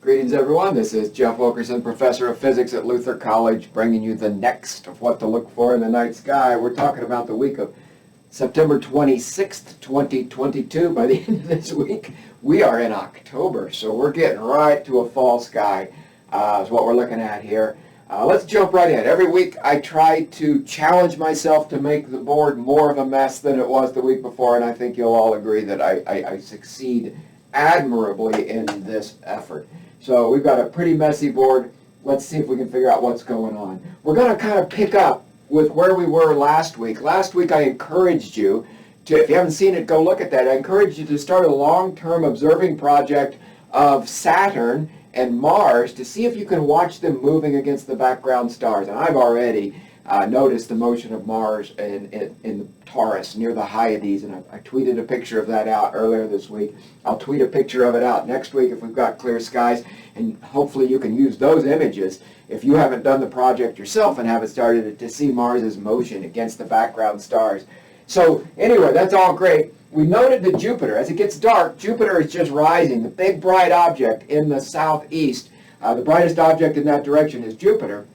Greetings everyone, this is Jeff Wilkerson, Professor of Physics at Luther College, bringing you the next of what to look for in the night sky. We're talking about the week of September 26th, 2022. By the end of this week, we are in October, so we're getting right to a fall sky, is what we're looking at here. Let's jump right in. Every week I try to challenge myself to make the board more of a mess than it was the week before, and I think you'll all agree that I succeed admirably in this effort. So we've got a pretty messy board. Let's see if we can figure out what's going on. We're going to kind of pick up with where we were last week. Last week I encouraged you to, if you haven't seen it, go look at that. I encouraged you to start a long-term observing project of Saturn and Mars to see if you can watch them moving against the background stars. And I've already noticed the motion of Mars in Taurus near the Hyades, and I tweeted a picture of that out earlier this week. I'll tweet a picture of it out next week if we've got clear skies, and hopefully you can use those images if you haven't done the project yourself and haven't started to see Mars's motion against the background stars. So anyway, that's all great. We noted that Jupiter, as it gets dark, Jupiter is just rising. The big bright object in the southeast, the brightest object in that direction is Jupiter.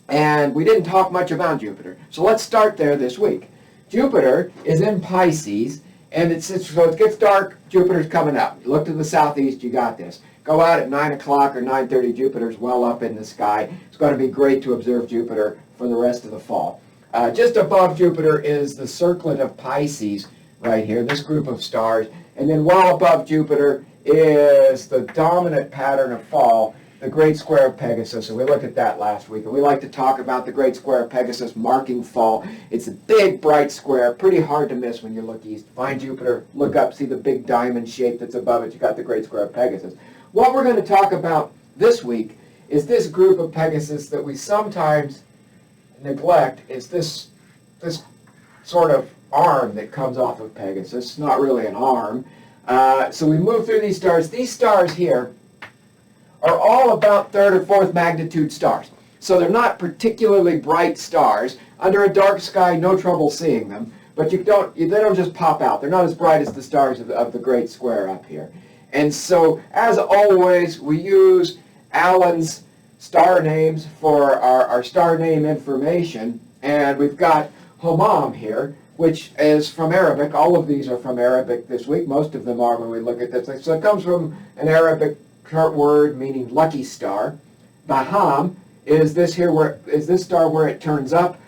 And we didn't talk much about Jupiter. So let's start there this week. Jupiter is in Pisces, and so it gets dark, Jupiter's coming up. You look to the southeast, you got this. Go out at 9 o'clock or 9:30, Jupiter's well up in the sky. It's going to be great to observe Jupiter for the rest of the fall. Just above Jupiter is the circlet of Pisces right here, this group of stars. And then well above Jupiter is the dominant pattern of fall, the Great Square of Pegasus, and we looked at that last week. And we like to talk about the Great Square of Pegasus marking fall. It's a big, bright square, pretty hard to miss when you look east. Find Jupiter, look up, see the big diamond shape that's above it. You got the Great Square of Pegasus. What we're going to talk about this week is this group of Pegasus that we sometimes neglect. Is this sort of arm that comes off of Pegasus. It's not really an arm. So we move through these stars. These stars here are all about third or fourth magnitude stars. So they're not particularly bright stars. Under a dark sky, no trouble seeing them, but they don't just pop out. They're not as bright as the stars of the Great Square up here. And so, as always, we use Allen's star names for our star name information, and we've got Hammam here, which is from Arabic. All of these are from Arabic this week. Most of them are when we look at this. So it comes from an Arabic word meaning lucky star. Baham is this star where it turns up,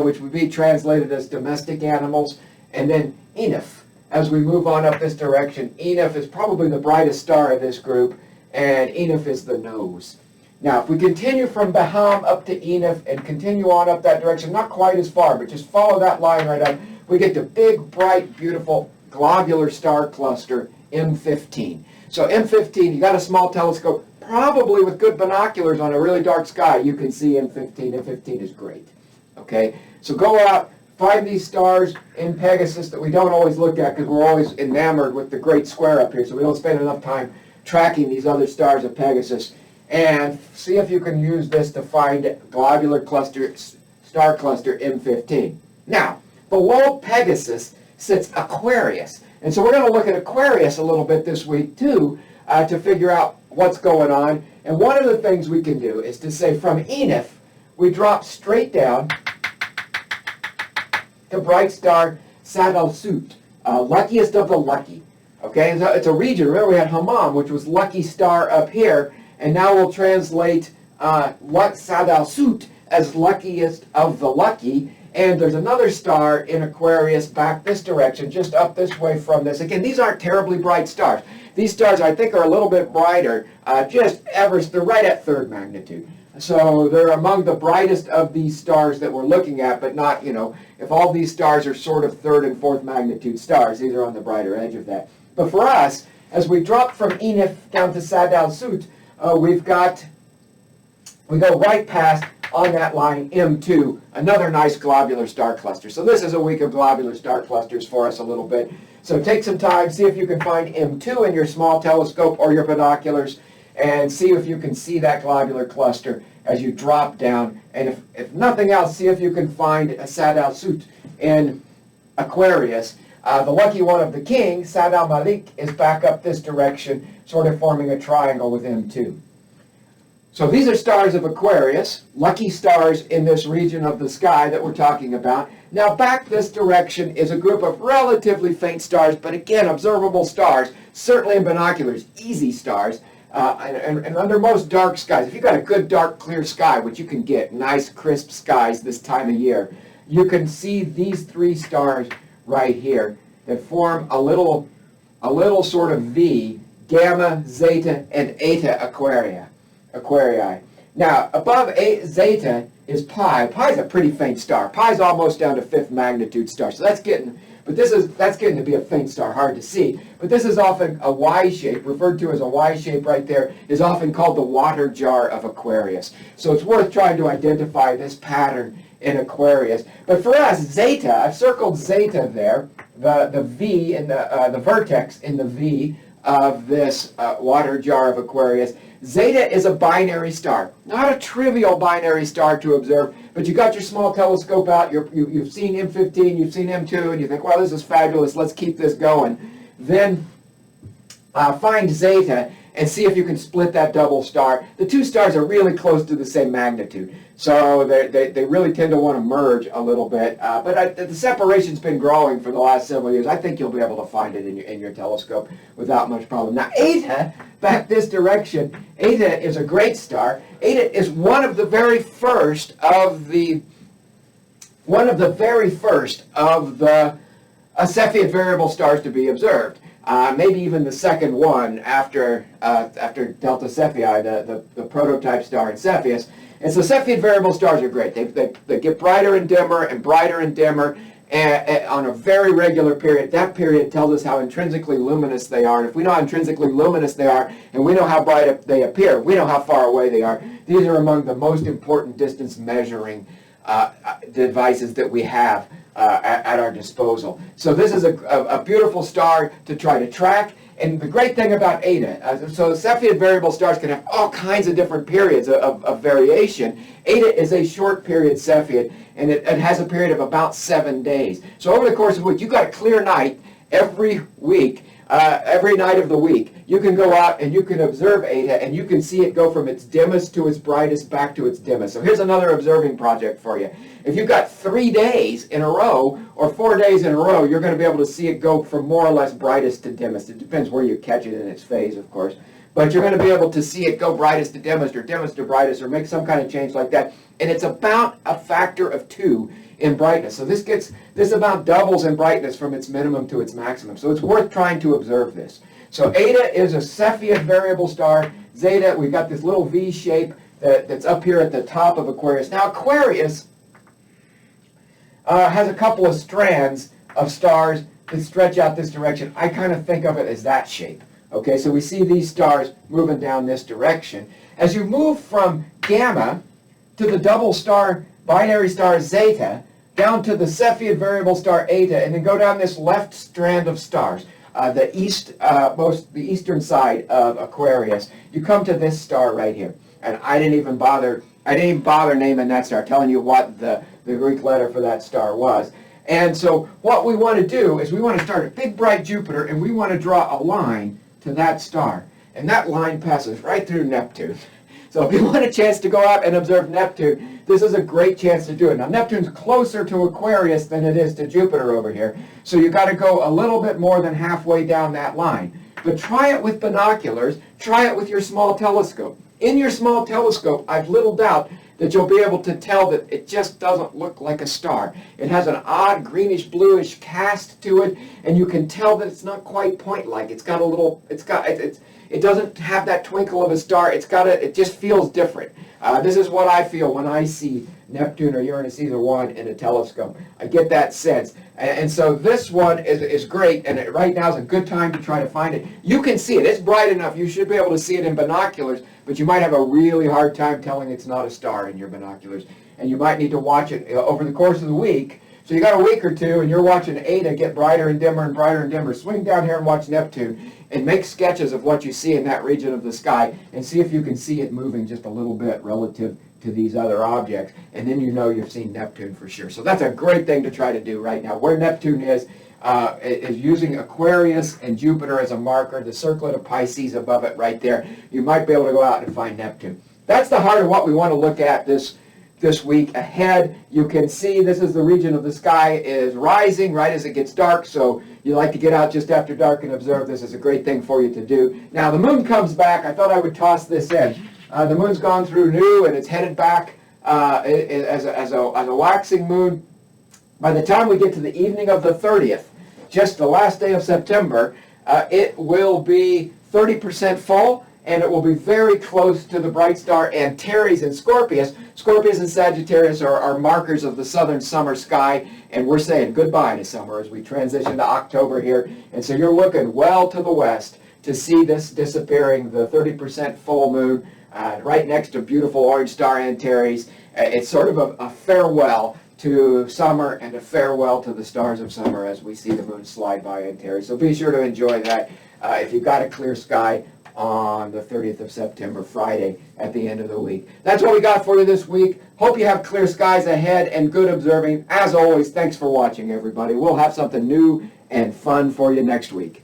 which would be translated as domestic animals. And then Enif, as we move on up this direction, Enif is probably the brightest star in this group, and Enif is the nose. Now, if we continue from Baham up to Enif and continue on up that direction, not quite as far, but just follow that line right up, we get the big, bright, beautiful globular star cluster, M15. So M15, you got a small telescope, probably with good binoculars on a really dark sky, you can see M15. M15 is great. Okay, so go out, find these stars in Pegasus that we don't always look at because we're always enamored with the Great Square up here, so we don't spend enough time tracking these other stars of Pegasus. And see if you can use this to find globular star cluster M15. Now, below Pegasus sits Aquarius. And so we're going to look at Aquarius a little bit this week, too, to figure out what's going on. And one of the things we can do is to say from Enif, we drop straight down to bright star Cepheid, luckiest of the lucky. Okay, it's a region. Remember, we had Hammam, which was lucky star up here. And now we'll translate Cepheid as luckiest of the lucky. And there's another star in Aquarius back this direction, just up this way from this. Again, these aren't terribly bright stars. These stars, I think, are a little bit brighter, they're right at third magnitude. So they're among the brightest of these stars that we're looking at, but not, if all these stars are sort of third and fourth magnitude stars, these are on the brighter edge of that. But for us, as we drop from Enif down to Cepheid, we go right past on that line M2, another nice globular star cluster. So this is a week of globular star clusters for us a little bit. So take some time, see if you can find M2 in your small telescope or your binoculars, and see if you can see that globular cluster as you drop down. And if nothing else, see if you can find a Cepheid in Aquarius. The lucky one of the king, Sad al-Malik, is back up this direction, sort of forming a triangle with M2. So these are stars of Aquarius, lucky stars in this region of the sky that we're talking about. Now back this direction is a group of relatively faint stars, but again, observable stars, certainly in binoculars, easy stars. And under most dark skies, if you've got a good dark clear sky, which you can get, nice crisp skies this time of year, you can see these three stars right here that form a little sort of V, Gamma, Zeta, and Eta Aquarii. Now, above Zeta is Pi. Pi is a pretty faint star. Pi is almost down to 5th magnitude star. So that's getting to be a faint star, hard to see. But this is often a Y shape, referred to as a Y shape right there, is often called the water jar of Aquarius. So it's worth trying to identify this pattern in Aquarius. But for us, Zeta, I've circled Zeta there, the V in the vertex in the V of this water jar of Aquarius. Zeta is a binary star, not a trivial binary star to observe, but you got your small telescope out, you've seen M15, you've seen M2, and you think, well, this is fabulous, let's keep this going. Then find Zeta and see if you can split that double star. The two stars are really close to the same magnitude, so they really tend to want to merge a little bit. But the separation's been growing for the last several years. I think you'll be able to find it in your telescope without much problem. Now, Eta, back this direction, Eta is a great star. Eta is one of the very first of the Cepheid variable stars to be observed. Maybe even the second one after Delta Cephei, the prototype star in Cepheus. And so Cepheid variable stars are great. They get brighter and dimmer and brighter and dimmer on a very regular period. That period tells us how intrinsically luminous they are. And if we know how intrinsically luminous they are, and we know how bright they appear, we know how far away they are. These are among the most important distance measuring devices that we have at our disposal. So this is a beautiful star to try to track. And the great thing about Eta, so Cepheid variable stars can have all kinds of different periods of variation. Eta is a short period Cepheid, and it has a period of about 7 days. So over the course of a week, you've got a clear night every week. Every night of the week, you can go out and you can observe Eta, and you can see it go from its dimmest to its brightest back to its dimmest. So here's another observing project for you. If you've got 3 days in a row or 4 days in a row, you're going to be able to see it go from more or less brightest to dimmest. It depends where you catch it in its phase, of course. But you're going to be able to see it go brightest to dimmest or dimmest to brightest or make some kind of change like that. And it's about a factor of 2 in brightness. So this about doubles in brightness from its minimum to its maximum. So it's worth trying to observe this. So Eta is a Cepheid variable star. Zeta, we've got this little V shape that's up here at the top of Aquarius. Now Aquarius has a couple of strands of stars that stretch out this direction. I kind of think of it as that shape. Okay, so we see these stars moving down this direction. As you move from Gamma to the double star, binary star Zeta, down to the Cepheid variable star Eta, and then go down this left strand of stars, the eastern side of Aquarius, you come to this star right here. And I didn't even bother naming that star, telling you what the Greek letter for that star was. And so what we want to do is we want to start a big bright Jupiter, and we want to draw a line to that star. And that line passes right through Neptune. So if you want a chance to go out and observe Neptune, this is a great chance to do it. Now Neptune's closer to Aquarius than it is to Jupiter over here, so you've got to go a little bit more than halfway down that line. But try it with binoculars, try it with your small telescope. In your small telescope, I've little doubt that you'll be able to tell that it just doesn't look like a star. It has an odd greenish bluish cast to it, and you can tell that it's not quite point-like. It doesn't have that twinkle of a star. It just feels different. This is what I feel when I see Neptune or Uranus, either one, in a telescope. I get that sense. And so this one is great, and right now is a good time to try to find it. You can see it. It's bright enough. You should be able to see it in binoculars, but you might have a really hard time telling it's not a star in your binoculars. And you might need to watch it over the course of the week. So you got a week or two, and you're watching Eta get brighter and dimmer and brighter and dimmer. Swing down here and watch Neptune, and make sketches of what you see in that region of the sky, and see if you can see it moving just a little bit relative to these other objects, and then you know you've seen Neptune for sure. So that's a great thing to try to do right now. Where Neptune is, is using Aquarius and Jupiter as a marker, the circlet of Pisces above it right there. You might be able to go out and find Neptune. That's the heart of what we want to look at this week ahead. You can see this is the region of the sky is rising right as it gets dark, so you like to get out just after dark and observe. This is a great thing for you to do. Now the moon comes back. I thought I would toss this in. The moon's gone through new and it's headed back as a waxing moon. By the time we get to the evening of the 30th, just the last day of September, it will be 30% full, and it will be very close to the bright star Antares in Scorpius. Scorpius and Sagittarius are markers of the southern summer sky, and we're saying goodbye to summer as we transition to October here. And so you're looking well to the west to see this disappearing, the 30% full moon, right next to beautiful orange star Antares. It's sort of a farewell to summer and a farewell to the stars of summer as we see the moon slide by Antares. So be sure to enjoy that if you've got a clear sky on the 30th of September, Friday, at the end of the week. That's what we got for you this week. Hope you have clear skies ahead and good observing. As always, thanks for watching, everybody. We'll have something new and fun for you next week.